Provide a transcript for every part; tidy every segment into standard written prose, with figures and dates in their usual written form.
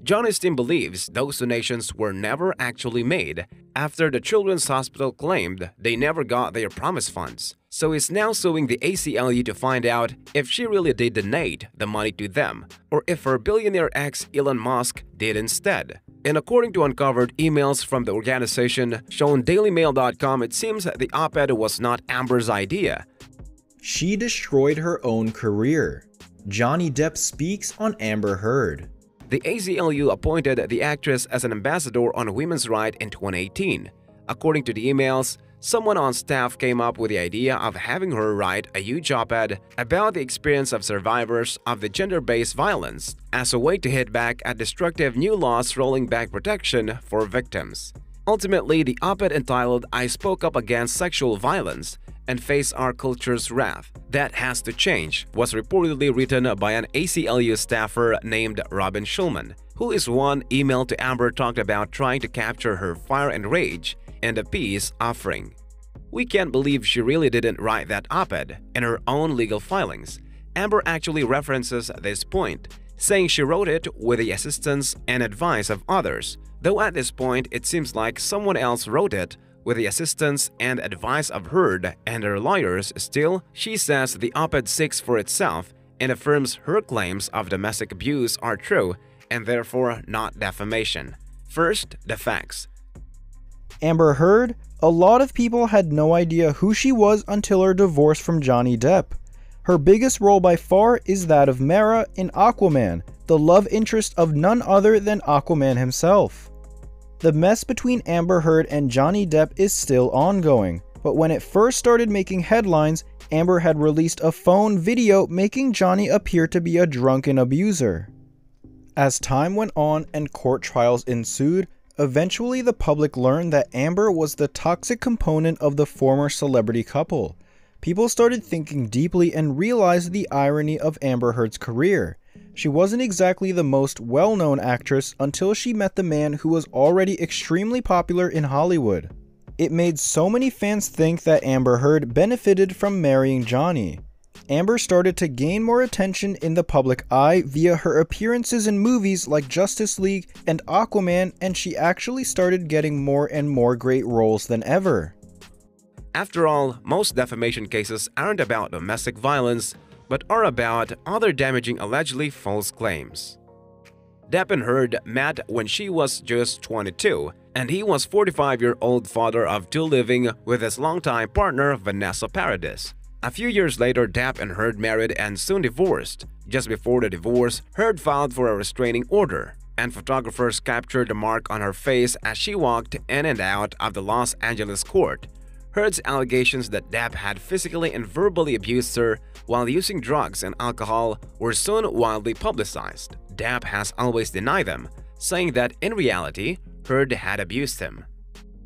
Johnny's team believes those donations were never actually made after the Children's Hospital claimed they never got their promised funds. So he's now suing the ACLU to find out if she really did donate the money to them or if her billionaire ex Elon Musk did instead. And according to uncovered emails from the organization shown dailymail.com, it seems the op-ed was not Amber's idea. She destroyed her own career. Johnny Depp speaks on Amber Heard. The ACLU appointed the actress as an ambassador on women's rights in 2018. According to the emails, someone on staff came up with the idea of having her write a huge op-ed about the experience of survivors of the gender-based violence as a way to hit back at destructive new laws rolling back protection for victims. Ultimately, the op-ed entitled "I Spoke Up Against Sexual Violence and Face Our Culture's Wrath That Has to Change" was reportedly written by an ACLU staffer named Robin Schulman, who is one email to Amber talked about trying to capture her fire and rage and a peace offering. "We can't believe she really didn't write that op-ed in her own legal filings." Amber actually references this point, saying she wrote it with the assistance and advice of others, though at this point it seems like someone else wrote it with the assistance and advice of Heard and her lawyers. Still, she says the op-ed speaks for itself and affirms her claims of domestic abuse are true and therefore not defamation. First, the facts. Amber Heard, a lot of people had no idea who she was until her divorce from Johnny Depp. Her biggest role by far is that of Mera in Aquaman, the love interest of none other than Aquaman himself. The mess between Amber Heard and Johnny Depp is still ongoing, but when it first started making headlines, Amber had released a phone video making Johnny appear to be a drunken abuser. As time went on and court trials ensued, eventually the public learned that Amber was the toxic component of the former celebrity couple. People started thinking deeply and realized the irony of Amber Heard's career. She wasn't exactly the most well-known actress until she met the man who was already extremely popular in Hollywood. It made so many fans think that Amber Heard benefited from marrying Johnny. Amber started to gain more attention in the public eye via her appearances in movies like Justice League and Aquaman, and she actually started getting more and more great roles than ever. After all, most defamation cases aren't about domestic violence, but are about other damaging allegedly false claims. Depp and Heard met when she was just 22, and he was 45-year-old father of two living with his longtime partner Vanessa Paradis. A few years later, Depp and Heard married and soon divorced. Just before the divorce, Heard filed for a restraining order, and photographers captured the mark on her face as she walked in and out of the Los Angeles court. Heard's allegations that Depp had physically and verbally abused her while using drugs and alcohol were soon widely publicized. Depp has always denied them, saying that in reality, Heard had abused him.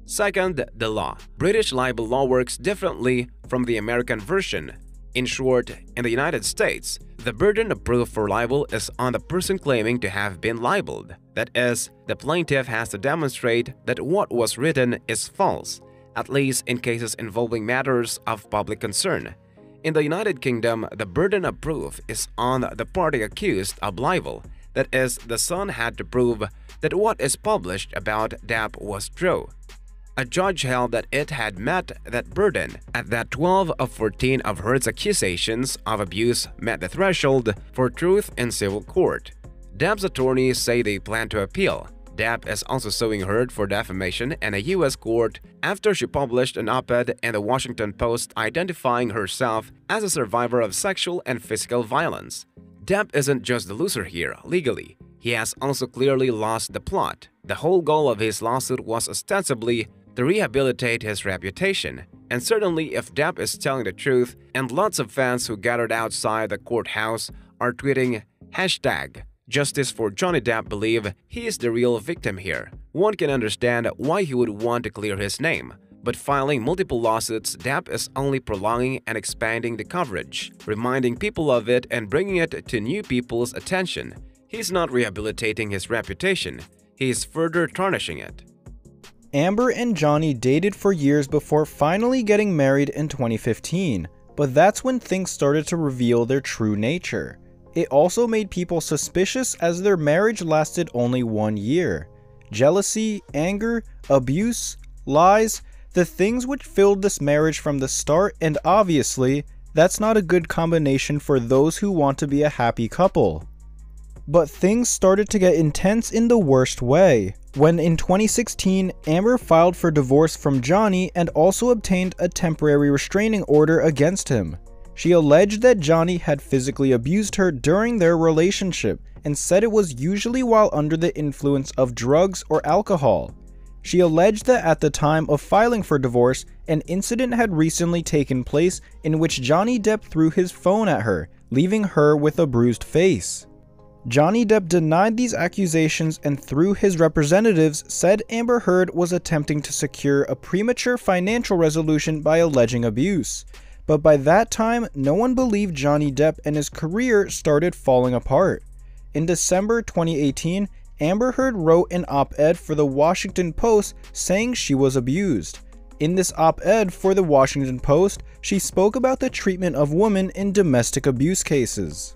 Second, the law. British libel law works differently from the American version. In short, in the United States, the burden of proof for libel is on the person claiming to have been libeled. That is, the plaintiff has to demonstrate that what was written is false, at least in cases involving matters of public concern. In the United Kingdom, the burden of proof is on the party accused of libel. That is, the Sun had to prove that what is published about Depp was true. A judge held that it had met that burden, and that 12 of 14 of Heard's accusations of abuse met the threshold for truth in civil court. Depp's attorneys say they plan to appeal. Depp is also suing Heard for defamation in a U.S. court after she published an op-ed in the Washington Post identifying herself as a survivor of sexual and physical violence. Depp isn't just the loser here, legally. He has also clearly lost the plot. The whole goal of his lawsuit was ostensibly to rehabilitate his reputation. And certainly if Depp is telling the truth, and lots of fans who gathered outside the courthouse are tweeting #Justice for Johnny Depp believe he is the real victim here, one can understand why he would want to clear his name. But filing multiple lawsuits, Depp is only prolonging and expanding the coverage, reminding people of it and bringing it to new people's attention. He's not rehabilitating his reputation, he is further tarnishing it. Amber and Johnny dated for years before finally getting married in 2015, but that's when things started to reveal their true nature. It also made people suspicious as their marriage lasted only 1 year. Jealousy, anger, abuse, lies, the things which filled this marriage from the start, and obviously, that's not a good combination for those who want to be a happy couple. But things started to get intense in the worst way, when in 2016, Amber filed for divorce from Johnny and also obtained a temporary restraining order against him. She alleged that Johnny had physically abused her during their relationship and said it was usually while under the influence of drugs or alcohol. She alleged that at the time of filing for divorce, an incident had recently taken place in which Johnny Depp threw his phone at her, leaving her with a bruised face. Johnny Depp denied these accusations and through his representatives said Amber Heard was attempting to secure a premature financial resolution by alleging abuse. But by that time, no one believed Johnny Depp and his career started falling apart. In December 2018, Amber Heard wrote an op-ed for the Washington Post saying she was abused. In this op-ed for the Washington Post, she spoke about the treatment of women in domestic abuse cases.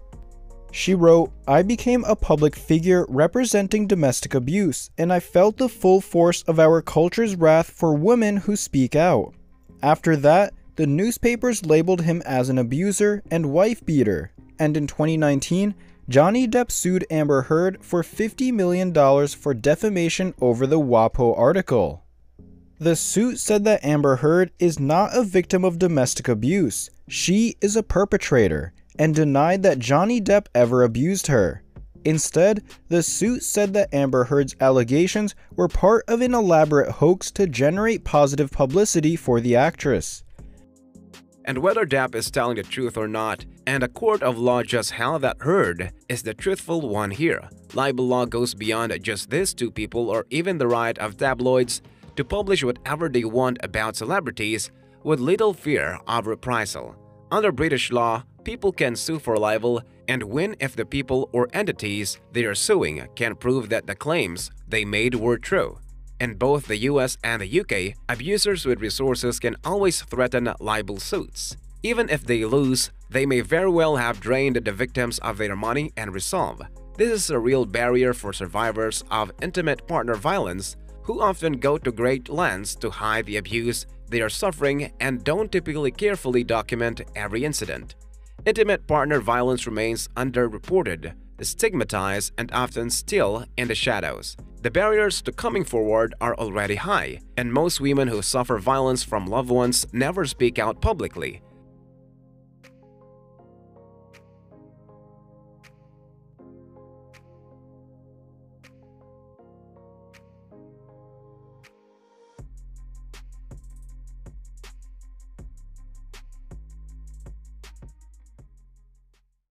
She wrote, "I became a public figure representing domestic abuse, and I felt the full force of our culture's wrath for women who speak out. After that, the newspapers labeled him as an abuser and wife beater, and in 2019, Johnny Depp sued Amber Heard for $50 million for defamation over the WAPO article. The suit said that Amber Heard is not a victim of domestic abuse, she is a perpetrator, and denied that Johnny Depp ever abused her. Instead, the suit said that Amber Heard's allegations were part of an elaborate hoax to generate positive publicity for the actress. And whether Depp is telling the truth or not, and a court of law just held that Heard is the truthful one here. Libel law goes beyond just these two people or even the right of tabloids to publish whatever they want about celebrities with little fear of reprisal. Under British law, people can sue for libel and win if the people or entities they are suing can prove that the claims they made were true. In both the US and the UK, abusers with resources can always threaten libel suits. Even if they lose, they may very well have drained the victims of their money and resolve. This is a real barrier for survivors of intimate partner violence who often go to great lengths to hide the abuse they are suffering and don't typically carefully document every incident. Intimate partner violence remains underreported, stigmatized, and often still in the shadows. The barriers to coming forward are already high, and most women who suffer violence from loved ones never speak out publicly.